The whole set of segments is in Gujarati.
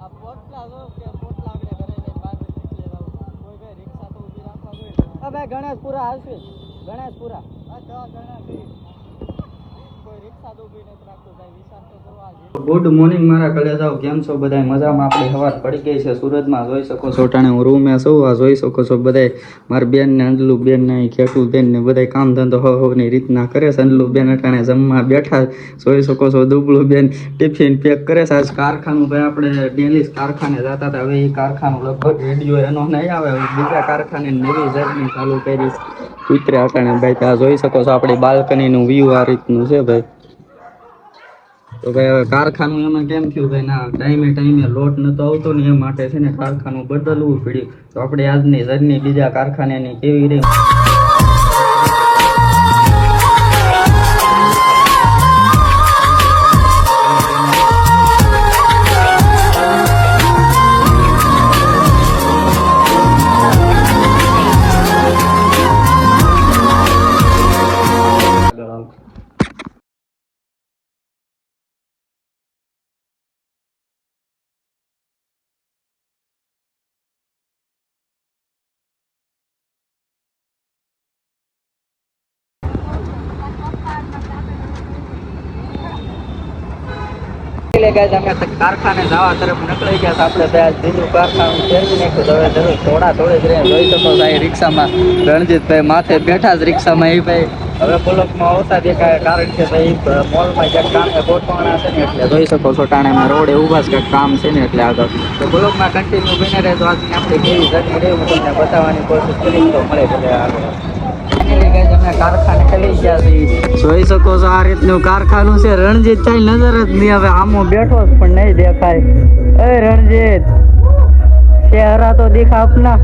આ પોટલા જો કે પોટલા આપણે ઘરે જઈને બહાર નીકળી જાવ કોઈ ભાઈ રિક્ષા તો ઊભી રાખવા જોઈએ. ભાઈ ગણેશપુરા આવશે ગણેશપુરા કોઈ રિક્ષા તો ઊભી નથી રાખતું ભાઈ વિશાલ તો કરવા ગુડ મોર્નિંગ મારા કલેજાઓ કેમ છો બધા મજામાં. આપણે સવાર પડી ગઈ છે સુરતમાં જોઈ શકો છો. ટાણે હું રૂમે સૌ આ જોઈ શકો છો બધા મારી બેન ને અંજલુ બેન ને ખેટુ બેન ને બધા કામ ધંધો હોની રીતના કરે છે. અંજલુ બેન અટાણે જમવા બેઠા જોઈ શકો છો. દુબળું બેન ટિફિન પેક કરે છે. આજ કારખાનું ભાઈ આપણે ડેલી કારખાને જતા હતા. હવે એ કારખાનું લગભગ વિડીયો એનો નહીં આવે. બીજા કારખાને નવી જર્ની ચાલુ કરી ઉતરે અટાણે ભાઈ. ત્યાં જોઈ શકો છો આપણી બાલ્કનીનું વ્યૂ આ રીતનું છે ભાઈ. તો ભાઈ હવે કારખાનું એમાં કેમ થયું ભાઈ ના ટાઈમે લોટ નતો આવતો ને એ માટે છે ને કારખાનું બદલવું પડ્યું. તો આપણે આજની જર્ની બીજા કારખાનાની કેવી રહી કારખાને જવા તરફ નીકળી ગયા. આપણે ત્યાં બીજું કારખાનું ફેરવી નાખ્યું. હવે જરૂર થોડી જ જોઈ શકો છો. રિક્ષામાં રણજીતભાઈ માથે બેઠા જ રિક્ષામાં. એ ભાઈ હવે બ્લોકમાં આવતા દેખાય કારણ કે ભાઈ મોલમાં ક્યાંક કામે ગોઠવાના છે ને એટલે જોઈ શકો છો. ટાણે રોડે ઉભા છે કંઈક કામ છે ને એટલે આગળ તો બ્લોકમાં કન્ટિન્યુ બને રહે. તો આજની આપણે કેવી જર્ની રહી હું તમને બતાવવાની કોશિશ કરી તો મળે ભલે આગળ. કારખાને ખલી ગયા છીએ જોઈ શકો છો. આ રીતનું કારખાનું છે. રણજીત કઈ નજર જ નહીં આવે. આમો બેઠો પણ નહીં દેખાય. એ રણજીત ચહેરા તો દેખા આપના.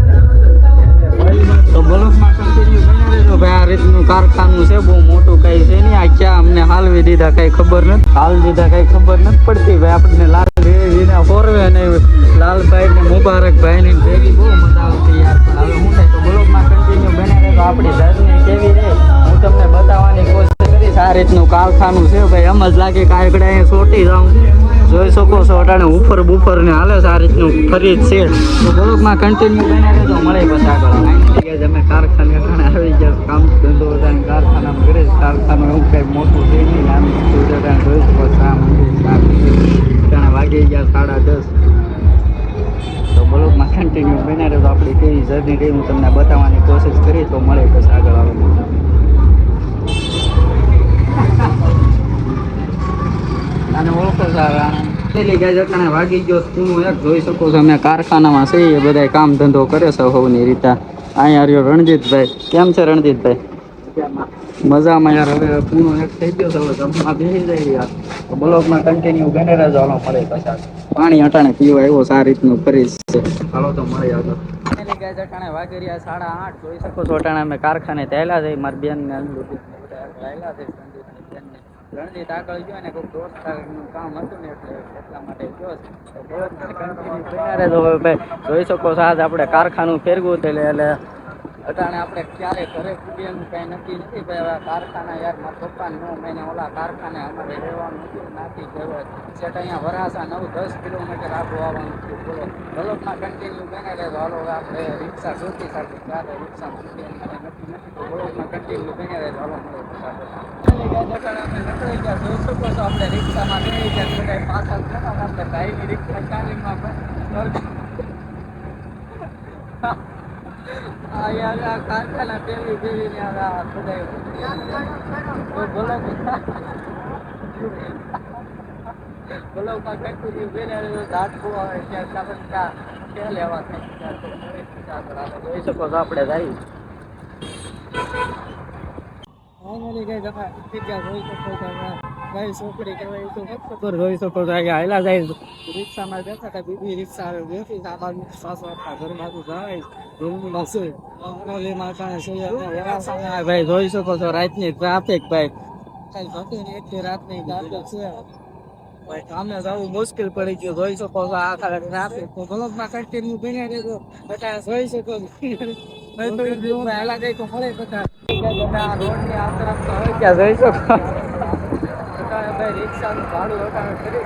તો બ્લોકમાં કન્ટિન્યુ બની રહેજો ભાઈ. આ રીતનું કારખાનું છે. બહુ મોટું કઈ છે નહીં. આ ક્યાં અમને હાલવી દીધા કઈ ખબર નથી. હાલ દીધા કઈ ખબર નથી પડતી ભાઈ. આપણને લાલ વિના ફોરવે ને લાલભાઈ ને મુબારકભાઈ ની ભેગી બહુ મજા આવતી યાર. પણ હવે હું નહીં તો બ્લોકમાં કન્ટિન્યુ બની રહેજો. આપણી જર્ની કેવી રહે હું તમને બતાવવાની કોશિશ કરીશ. આ રીતનું કારખાનું છે ભાઈ. એમ જ લાગે કે આગળ અહીંયા ચોટી જાઉં. જોઈ શકો છો અટાણે ઉપર બુફર ને હાલે છે. આ રીતનું ફરી જ છે. તો બ્લોકમાં કન્ટિન્યુ બની રહેજો. મળે પછી આગળ. અમે કારખાને અટાણે આવી ગયા. કામ ધંધો અટાણે કારખાનામાં કરે છે. કારખાનું એવું કંઈ મોટું છે નહીં. નાનું અટાણે જોઈ શકો છો. અટાણે વાગી ગયા 10:30. તો બ્લોકમાં કન્ટિન્યુ બની રહેજો. આપણી કેવી જર્ની રહી હું તમને બતાવવાની કોશિશ કરી તો મળે પછી આગળ આવે. અને ઓળખો સારા વાગી ગયો પૂરું એક જોઈ શકો છો. અમે કારખાનામાં છીએ. એ બધા કામ ધંધો કરે છે સૌની રીતે. અહીંયા રહ્યો રણજીતભાઈ. કેમ છે રણજીતભાઈ? મજામાં યાર. હવે પૂરો એક થઈ ગયો છે. હવે જમવા બેસી જાય યાર. તો બ્લોકમાં કન્ટિન્યુ બને રહેજો. હાલો મળે પછી પાણી અટાણે પીવા આવ્યો છે. આ રીતનું ફરીશ છે. હાલો તો મળે આગળ. અટાણે વાગી રહ્યા 8:30 જોઈ શકો છો. અટાણે અમે કારખાને થયેલા છે. મારી બેન ને રહેલા છે. રણજીત આગળ ગયો ને કોઈ દોસ્તારનું કામ હતું ને એટલે એટલા માટે ગયો છે. જોઈ શકો છો. આજ આપણે કારખાનું ફેરવું એટલે અટાણે આપણે ક્યારે ઘરે પૂરીનું કઈ નક્કી નથી ભાઈ. કારખાના યાર મારા પપ્પા 9 મહિને ઓલા કારખાને અમારે રહેવાનું હતું નાથી જવા સેટ અહીંયા વરાસા 9-10 કિલોમીટર આગળ આવવાનું હતું. બોલો બ્લોકમાં કન્ટિન્યુ બને રહે. હાલો આપણે રિક્ષા શોધી શકીએ ત્યારે રિક્ષા નક્કી નથી. તો બ્લોકમાં કન્ટિન્યુ બને રહે. હાલો મળે નીકળી ગયા. જોઈ શકો છો આપણે રિક્ષામાં નીકળી ગયા. બધા પાછળ થતા આપણે ભાઈની રિક્ષા ચાલીમાં કારખાના પેલી બેવીને બધા બ્લોકમાં કન્ટિન્યુ બેને ઝાટકું આવે ત્યાં લેવા થાય. જોઈ શકો છો આપણે જાય જોઈ શકો છો હાલા જાય રિક્ષામાં બેઠા હતા. બીજી રિક્ષા આવે બેઠી આ બાજુ પાછો ઘર બાજુ જવાય ભાઈ. જોઈ શકો છો રાતની ટ્રાફિક ભાઈ. કઈ રાતની ટ્રાફિક છે ભાઈ. કામે જવું મુશ્કેલ પડી ગયું. જોઈ શકો છો આ ટ્રાફિક. બ્લોકમાં કન્ટિન્યુ બની રહેજો. બટા જોઈ શકો છો હાલા જાય તો મળે બધા રોડની આ તરફ તો હવે ક્યાં જોઈ શકો. ભાઈ રિક્ષાનું ભાડું કરી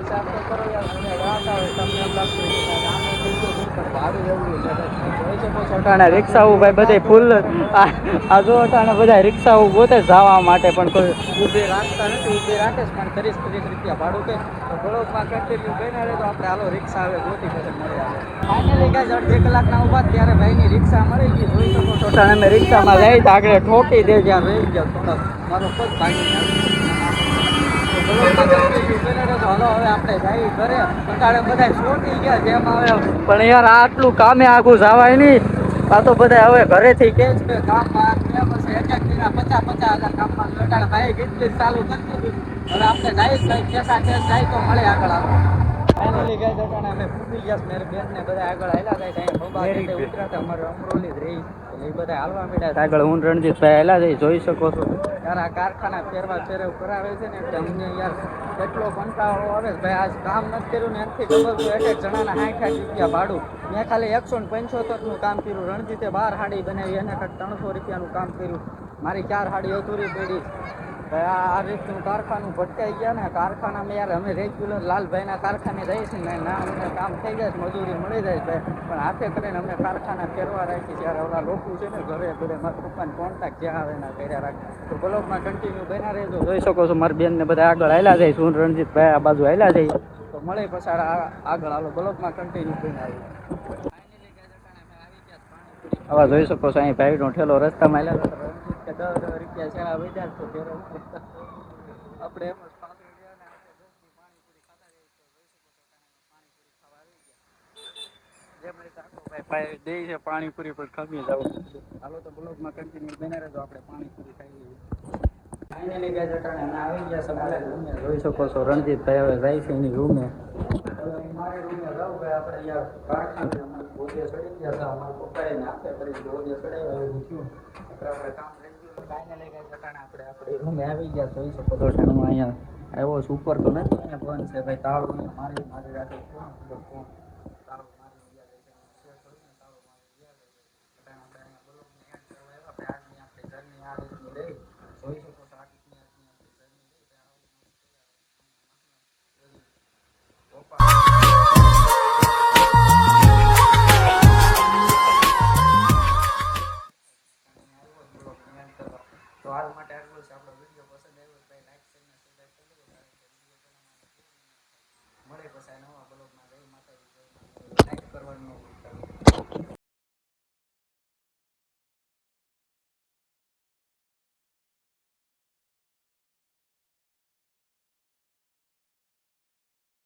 વિચાર તો કરો યાર, મને રાત આવે તમને એમ લાગતું હોય કે આમે થઈ ગયું પણ ભાડું એવું છે જોઈ શકો છો અટાણે રિક્ષાઓ ભાઈ બધે ફૂલ આ જો અટાણે બધા રિક્ષાઓ ગોતે જવા માટે પણ કોઈ ઊભી રાખતા નથી. ઊભી રાખે છે પણ 30 રૂપિયા ભાડું કે તો બ્લોગમાં કન્ટિન્યુ બન્યા રહે તો આપણે હાલો રિક્ષા આવે ગોતી પછી મળી આવે. ફાઇનલી ગાઈસ અડધી કલાકના ઊભા ત્યારે ભાઈની રિક્ષા મળી ગઈ. જોઈ શકો છો અટાણે અમે રિક્ષામાં જઈ તો આગળ ઠોકી દે જ્યાં રહી ગયા થોડાક મારો પગ ભાગી ગયો. હાલો હવે આપણે જઈ ઘરે અત્યારે બધા છોટી ગયા જેમ આવે પણ યાર આટલું કામે આગું જવાય નહીં. આ તો બધા હવે ઘરેથી કે છે કામમાં પછી એક એક દિના 50,000 કામમાં લટાણ ભાઈ કેટલી ચાલુ કરી દીધી. હવે આપણે જઈ કેસા કેસ જાય તો મળે આગળ આપણે. ફાઇનલી ગાઈસ અટાણે અમે ફૂટી ગયા મેરે બેન ને બધા આગળ હાલ્યા જાય ત્યાં બબા કે ઉતરાતા અમારે અમરોલી જ રહી એટલે એ બધા હાલવા માંડ્યા આગળ. હું રણજીતભાઈ હાલ્યા જઈ જોઈ શકો છો યાર આ કારખાના ફેરવા ફેરવ કરાવે છે ને એટલે અમને યાર એટલો કંટાળો આવે ભાઈ. આજ કામ નથી કર્યું ને એનાથી ખબર તો એક એક જણાના 60 રૂપિયા ભાડું. મેં ખાલી 175નું કામ કર્યું. રણજીતે 12 હાડી બનાવી એને કંઈક 300 રૂપિયાનું કામ કર્યું. મારી 4 હાડી અધૂરી પડી. આ રીતનું કારખાનું ભટકાઈ ગયા ને કારખાનામાં યાર અમે રેગ્યુલર લાલભાઈના કારખાને જઈએ છીએ ને ના અમને કામ થઈ જાય છે મજૂરી મળી જાય છે પણ હાથે કરીને અમે કારખાના ફેરવા રાખી ત્યારે ઓલા લોકો છે ને ઘરે ઘરે મારા પપ્પાને કોન્ટેક્ટ જ્યાં આવે એના કર્યા રાખે. તો બ્લોગમાં કન્ટિન્યુ બન્યા રહેજો. જોઈ શકો છો મારી બેનને બધા આગળ હાલ્યા જાય. હું રણજીતભાઈ આ બાજુ હાલ્યા જાય તો મળે પછી આગળ હાલો બ્લોગમાં કન્ટિન્યુ બન્યા આવે. હવે જોઈ શકો છો અહીં ભાઈનો ઠેલો રસ્તામાં હાલ્યા કે 10 રૂપિયા છેડા વધ્યા તો ફેર આપણે એમ જ પાણી પાણીપુરી ખાતા રહીએ તો જોઈ શકો છો પાણીપુરી ખાવા આવી ગયા જેમ રીતે આખો ભાઈ દે છે પાણીપુરી પર ખમી જાવ. હાલો તો બ્લોગમાં કન્ટિન્યુ બન્યા રહેજો આપણે પાણીપુરી ખાઈ લઈએ. ફાઇનલી ગાઈસ અટાણે અમે આવી ગયા છે મારા રૂમે. જોઈ શકો છો રણજીતભાઈ હવે જાય છે એની રૂમે. મારે રૂમે રહું ભાઈ આપણે યાર કારખાને અમારે પોતે ચડી ગયા છે. અમારા પપ્પાએ નાખે કરી પોતે ચડાવ્યા એવું થયું આપણે કામ રેગ્યુલર. ફાઇનલી ગાઈસ અટાણે આપણે આપણી રૂમે આવી ગયા. જોઈ શકો છો હું અહીંયા આવ્યો છું ઉપર તો નથી અહીંયા બંધ છે ભાઈ. તાળું મારી રાખે તાળું મારી ગયા છે તાળું મારી ગયા છે. અટાણે આપણે અહીંયા બ્લોગને એડ કરવા આવ્યા. આપણે આજની આપણી જર્ની આ રીતની રહી. જોઈ શકો છો આટલી જર્ની રહી. તો હાલ માટે આટલું છે. આપણો વિડીયો પસંદ આવ્યો ભાઈ લાઈક શેર ને સબસ્ક્રાઇબ કરી દેજો કારણ કે વિડીયો બનાવવામાં મળે પછી નવા બ્લોગમાં જય માતાજી જય માતાજી લાઈક કરવાનું